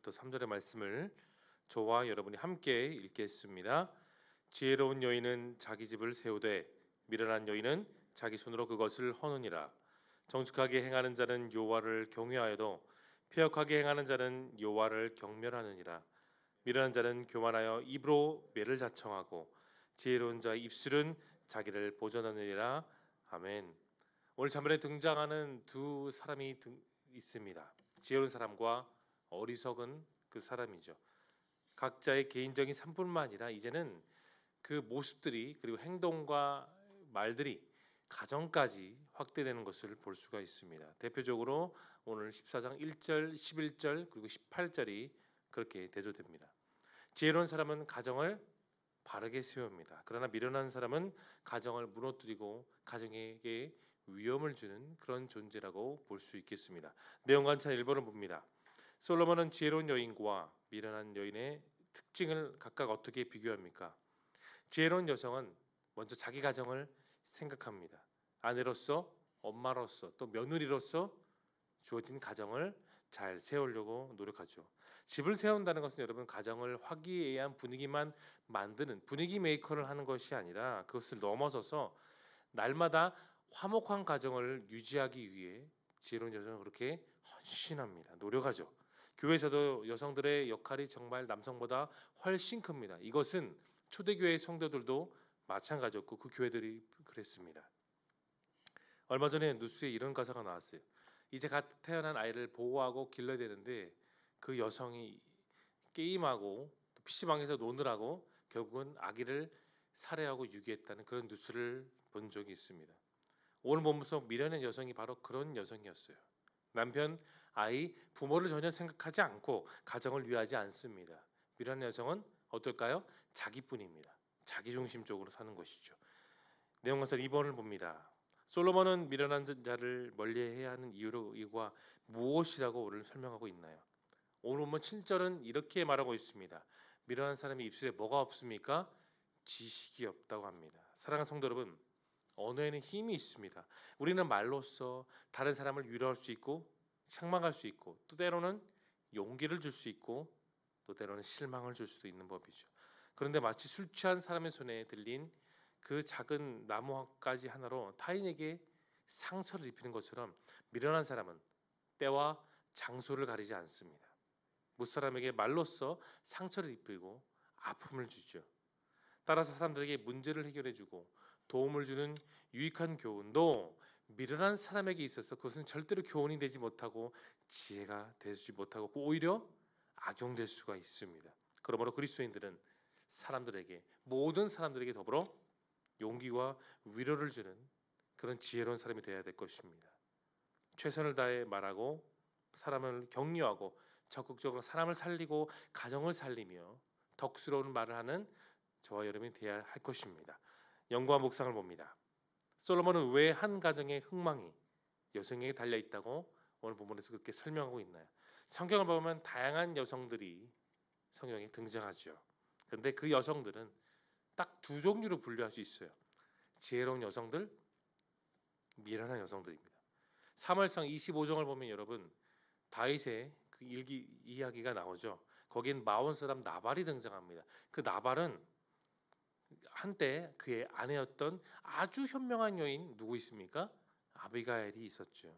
1절부터 3절의 말씀을 저와 여러분이 함께 읽겠습니다. 지혜로운 여인은 자기 집을 세우되 미련한 여인은 자기 손으로 그것을 허느니라. 정직하게 행하는 자는 여호와를 경외하여도 패역하게 행하는 자는 여호와를 경멸하느니라. 미련한 자는 교만하여 입으로 매를 자청하고 지혜로운 자의 입술은 자기를 보전하느니라. 아멘. 오늘 본문에 등장하는 두 사람이 있습니다. 지혜로운 사람과 어리석은 그 사람이죠. 각자의 개인적인 삶뿐만 아니라 이제는 그 모습들이 그리고 행동과 말들이 가정까지 확대되는 것을 볼 수가 있습니다. 대표적으로 오늘 14장 1절, 11절 그리고 18절이 그렇게 대조됩니다. 지혜로운 사람은 가정을 바르게 세웁니다. 그러나 미련한 사람은 가정을 무너뜨리고 가정에게 위험을 주는 그런 존재라고 볼 수 있겠습니다. 내용 관찰 1번을 봅니다. 솔로몬은 지혜로운 여인과 미련한 여인의 특징을 각각 어떻게 비교합니까? 지혜로운 여성은 먼저 자기 가정을 생각합니다. 아내로서, 엄마로서, 또 며느리로서 주어진 가정을 잘 세우려고 노력하죠. 집을 세운다는 것은 여러분 가정을 화기애애한 분위기만 만드는 분위기 메이커를 하는 것이 아니라 그것을 넘어서서 날마다 화목한 가정을 유지하기 위해 지혜로운 여성은 그렇게 헌신합니다. 노력하죠. 교회에서도 여성들의 역할이 정말 남성보다 훨씬 큽니다. 이것은 초대교회 성도들도 마찬가지였고 그 교회들이 그랬습니다. 얼마 전에 뉴스에 이런 가사가 나왔어요. 이제 갓 태어난 아이를 보호하고 길러야 되는데 그 여성이 게임하고 PC방에서 노느라고 결국은 아기를 살해하고 유기했다는 그런 뉴스를 본 적이 있습니다. 오늘 본문에서 미련한 여성이 바로 그런 여성이었어요. 남편, 아이, 부모를 전혀 생각하지 않고 가정을 위하지 않습니다. 미련한 여성은 어떨까요? 자기뿐입니다. 자기중심적으로 사는 것이죠. 내용가서 2번을 봅니다. 솔로몬은 미련한 자를 멀리해야 하는 이유가 무엇이라고 오늘 설명하고 있나요? 오늘 보면 7절은 이렇게 말하고 있습니다. 미련한 사람의 입술에 뭐가 없습니까? 지식이 없다고 합니다. 사랑하는 성도 여러분, 언어에는 힘이 있습니다. 우리는 말로써 다른 사람을 위로할 수 있고 책망할 수 있고 또 때로는 용기를 줄 수 있고 또 때로는 실망을 줄 수도 있는 법이죠. 그런데 마치 술 취한 사람의 손에 들린 그 작은 나무가지 하나로 타인에게 상처를 입히는 것처럼 미련한 사람은 때와 장소를 가리지 않습니다. 무사람에게 말로써 상처를 입히고 아픔을 주죠. 따라서 사람들에게 문제를 해결해주고 도움을 주는 유익한 교훈도 미련한 사람에게 있어서 그것은 절대로 교훈이 되지 못하고 지혜가 되지 못하고 오히려 악용될 수가 있습니다. 그러므로 그리스도인들은 사람들에게 모든 사람들에게 더불어 용기와 위로를 주는 그런 지혜로운 사람이 되어야 될 것입니다. 최선을 다해 말하고 사람을 격려하고 적극적으로 사람을 살리고 가정을 살리며 덕스러운 말을 하는 저와 여러분이 되어야 할 것입니다. 연구와 묵상을 봅니다. 솔로몬은 왜 한 가정의 흥망이 여성에게 달려 있다고 오늘 본문에서 그렇게 설명하고 있나요? 성경을 보면 다양한 여성들이 성경에 등장하죠. 그런데 그 여성들은 딱 두 종류로 분류할 수 있어요. 지혜로운 여성들, 미련한 여성들입니다. 사무엘상 25장을 보면 여러분 다윗의 그 일기 이야기가 나오죠. 거긴 마온 사람 나발이 등장합니다. 그 나발은 한때 그의 아내였던 아주 현명한 여인 누구 있습니까? 아비가일이 있었죠.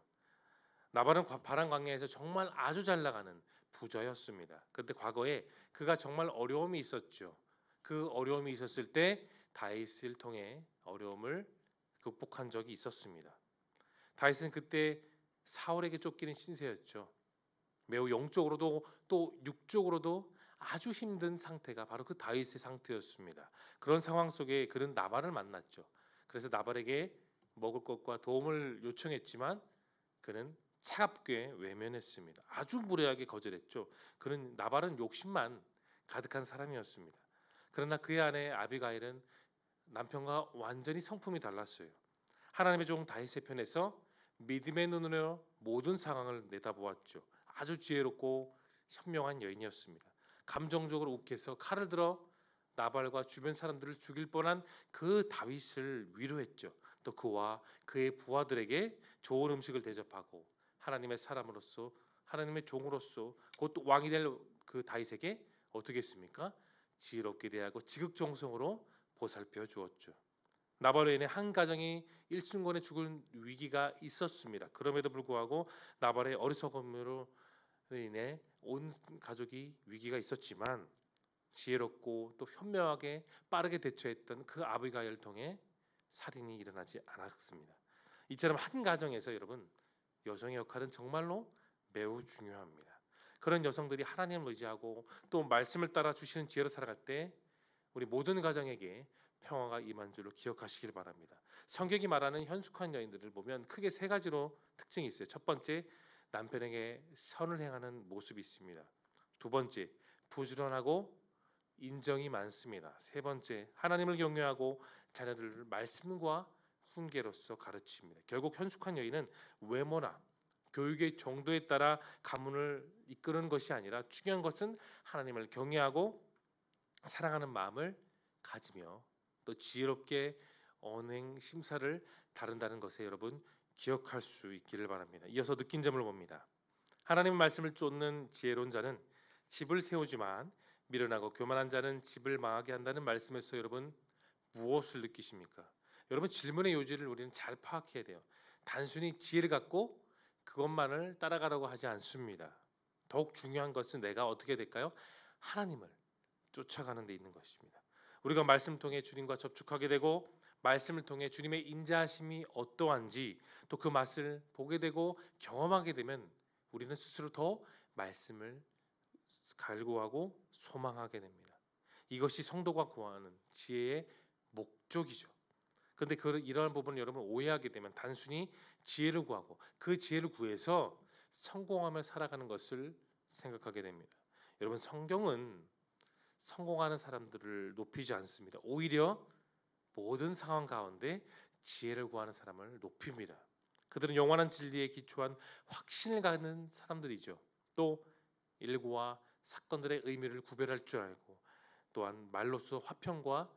나발은 바란 광야에서 정말 아주 잘 나가는 부자였습니다. 그런데 과거에 그가 정말 어려움이 있었죠. 그 어려움이 있었을 때 다윗을 통해 어려움을 극복한 적이 있었습니다. 다윗은 그때 사울에게 쫓기는 신세였죠. 매우 영적으로도 또 육적으로도 아주 힘든 상태가 바로 그 다윗의 상태였습니다. 그런 상황 속에 그는 나발을 만났죠. 그래서 나발에게 먹을 것과 도움을 요청했지만 그는 차갑게 외면했습니다. 아주 무례하게 거절했죠. 그는 나발은 욕심만 가득한 사람이었습니다. 그러나 그의 아내 아비가일은 남편과 완전히 성품이 달랐어요. 하나님의 종 다윗의 편에서 믿음의 눈으로 모든 상황을 내다보았죠. 아주 지혜롭고 현명한 여인이었습니다. 감정적으로 욱해서 칼을 들어 나발과 주변 사람들을 죽일 뻔한 그 다윗을 위로했죠. 또 그와 그의 부하들에게 좋은 음식을 대접하고 하나님의 사람으로서 하나님의 종으로서 곧 왕이 될 그 다윗에게 어떻게 했습니까? 지혜롭게 대하고 지극정성으로 보살펴 주었죠. 나발로 인해 한 가정이 일순간에 죽을 위기가 있었습니다. 그럼에도 불구하고 나발의 어리석음으로 인해 온 가족이 위기가 있었지만 지혜롭고 또 현명하게 빠르게 대처했던 그 아비가일을 통해 살인이 일어나지 않았습니다. 이처럼 한 가정에서 여러분 여성의 역할은 정말로 매우 중요합니다. 그런 여성들이 하나님을 의지하고 또 말씀을 따라 주시는 지혜로 살아갈 때 우리 모든 가정에게 평화가 임한 줄을 기억하시길 바랍니다. 성경이 말하는 현숙한 여인들을 보면 크게 세 가지로 특징이 있어요. 첫 번째, 남편에게 선을 행하는 모습이 있습니다. 두 번째, 부지런하고 인정이 많습니다. 세 번째, 하나님을 경외하고 자녀들을 말씀과 훈계로서 가르칩니다. 결국 현숙한 여인은 외모나 교육의 정도에 따라 가문을 이끄는 것이 아니라 중요한 것은 하나님을 경외하고 사랑하는 마음을 가지며 또 지혜롭게 언행 심사를 다룬다는 것에 여러분 기억할 수 있기를 바랍니다. 이어서 느낀 점을 봅니다. 하나님의 말씀을 쫓는 지혜로운 자는 집을 세우지만 미련하고 교만한 자는 집을 망하게 한다는 말씀에서 여러분 무엇을 느끼십니까? 여러분 질문의 요지를 우리는 잘 파악해야 돼요. 단순히 지혜를 갖고 그것만을 따라가려고 하지 않습니다. 더욱 중요한 것은 내가 어떻게 될까요? 하나님을 쫓아가는 데 있는 것입니다. 우리가 말씀을 통해 주님과 접촉하게 되고 말씀을 통해 주님의 인자하심이 어떠한지 또 그 맛을 보게 되고 경험하게 되면 우리는 스스로 더 말씀을 갈구하고 소망하게 됩니다. 이것이 성도가 구하는 지혜의 목적이죠. 그런데 이러한 부분을 여러분 오해하게 되면 단순히 지혜를 구하고 그 지혜를 구해서 성공하며 살아가는 것을 생각하게 됩니다. 여러분 성경은 성공하는 사람들을 높이지 않습니다. 오히려 모든 상황 가운데 지혜를 구하는 사람을 높입니다. 그들은 영원한 진리에 기초한 확신을 갖는 사람들이죠. 또 일구와 사건들의 의미를 구별할 줄 알고 또한 말로써 화평과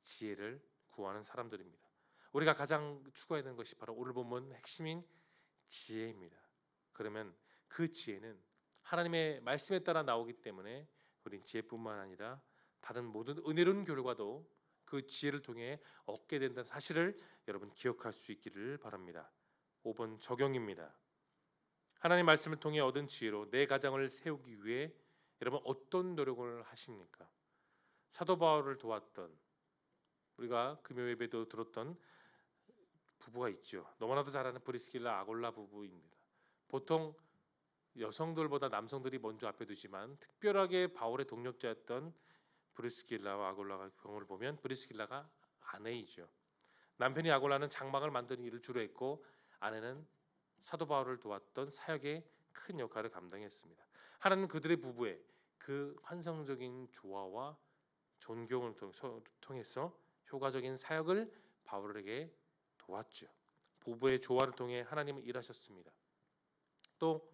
지혜를 구하는 사람들입니다. 우리가 가장 추구해야 되는 것이 바로 오늘 본문 핵심인 지혜입니다. 그러면 그 지혜는 하나님의 말씀에 따라 나오기 때문에 우린 지혜뿐만 아니라 다른 모든 은혜로운 결과도 그 지혜를 통해 얻게 된다는 사실을 여러분 기억할 수 있기를 바랍니다. 5번 적용입니다. 하나님 말씀을 통해 얻은 지혜로 내 가정을 세우기 위해 여러분 어떤 노력을 하십니까? 사도 바울을 도왔던 우리가 금요 예배도 들었던 부부가 있죠. 너무나도 잘 아는 브리스길라 아골라 부부입니다. 보통 여성들보다 남성들이 먼저 앞에 두지만 특별하게 바울의 동력자였던 브리스길라와 아골라가 경우를 보면 브리스길라가 아내이죠. 남편이 아골라는 장막을 만드는 일을 주로 했고 아내는 사도 바울을 도왔던 사역의 큰 역할을 감당했습니다. 하나님은 그들의 부부의 그 환상적인 조화와 존경을 통해서 효과적인 사역을 바울에게 도왔죠. 부부의 조화를 통해 하나님은 일하셨습니다. 또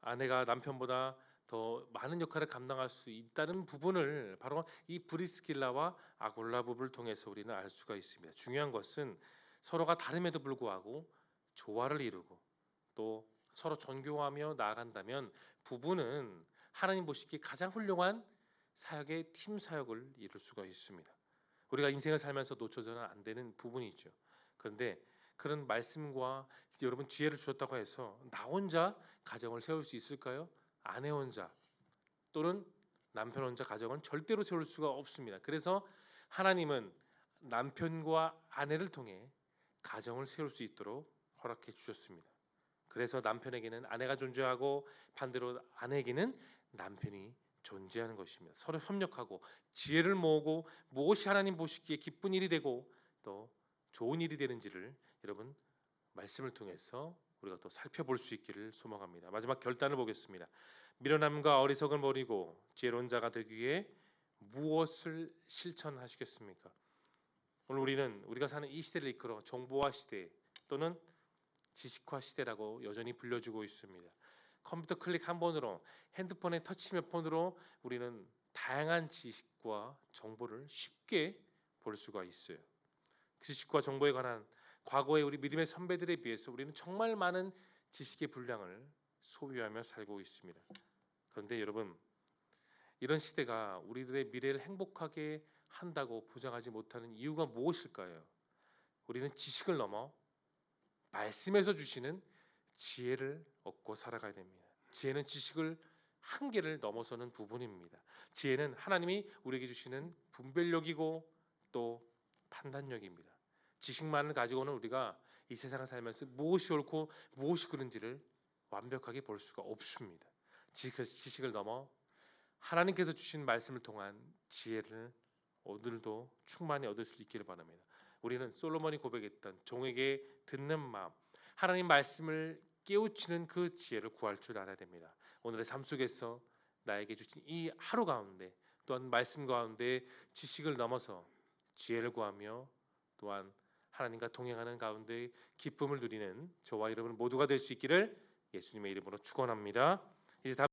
아내가 남편보다 더 많은 역할을 감당할 수 있다는 부분을 바로 이 브리스길라와 아골라 부부를 통해서 우리는 알 수가 있습니다. 중요한 것은 서로가 다름에도 불구하고 조화를 이루고 또 서로 존경하며 나아간다면 부부는 하나님 보시기에 가장 훌륭한 사역의 팀 사역을 이룰 수가 있습니다. 우리가 인생을 살면서 놓쳐서는 안 되는 부분이죠. 그런데 그런 말씀과 여러분 지혜를 주셨다고 해서 나 혼자 가정을 세울 수 있을까요? 아내 혼자 또는 남편 혼자 가정은 절대로 세울 수가 없습니다. 그래서 하나님은 남편과 아내를 통해 가정을 세울 수 있도록 허락해 주셨습니다. 그래서 남편에게는 아내가 존재하고 반대로 아내에게는 남편이 존재하는 것입니다. 서로 협력하고 지혜를 모으고 무엇이 하나님 보시기에 기쁜 일이 되고 또 좋은 일이 되는지를 여러분 말씀을 통해서 우리가 또 살펴볼 수 있기를 소망합니다. 마지막 결단을 보겠습니다. 미련함과 어리석음을 버리고 지혜로운 자가 되기 위해 무엇을 실천하시겠습니까? 오늘 우리가 사는 이 시대를 이끌어 정보화 시대 또는 지식화 시대라고 여전히 불려주고 있습니다. 컴퓨터 클릭 한 번으로 핸드폰의 터치 몇 번으로 우리는 다양한 지식과 정보를 쉽게 볼 수가 있어요. 지식과 정보에 관한 과거의 우리 믿음의 선배들에 비해서 우리는 정말 많은 지식의 분량을 소유하며 살고 있습니다. 그런데 여러분 이런 시대가 우리들의 미래를 행복하게 한다고 보장하지 못하는 이유가 무엇일까요? 우리는 지식을 넘어 말씀에서 주시는 지혜를 얻고 살아가야 됩니다. 지혜는 지식을 한계를 넘어서는 부분입니다. 지혜는 하나님이 우리에게 주시는 분별력이고 또 판단력입니다. 지식만을 가지고는 우리가 이 세상을 살면서 무엇이 옳고 무엇이 그른지를 완벽하게 볼 수가 없습니다. 지식을 넘어 하나님께서 주신 말씀을 통한 지혜를 오늘도 충만히 얻을 수 있기를 바랍니다. 우리는 솔로몬이 고백했던 종에게 듣는 마음, 하나님 말씀을 깨우치는 그 지혜를 구할 줄 알아야 됩니다. 오늘의 삶 속에서 나에게 주신 이 하루 가운데 또한 말씀 가운데 지식을 넘어서 지혜를 구하며 또한 하나님과 동행하는 가운데 기쁨을 누리는 저와 여러분 모두가 될 수 있기를 예수님의 이름으로 축원합니다. 이제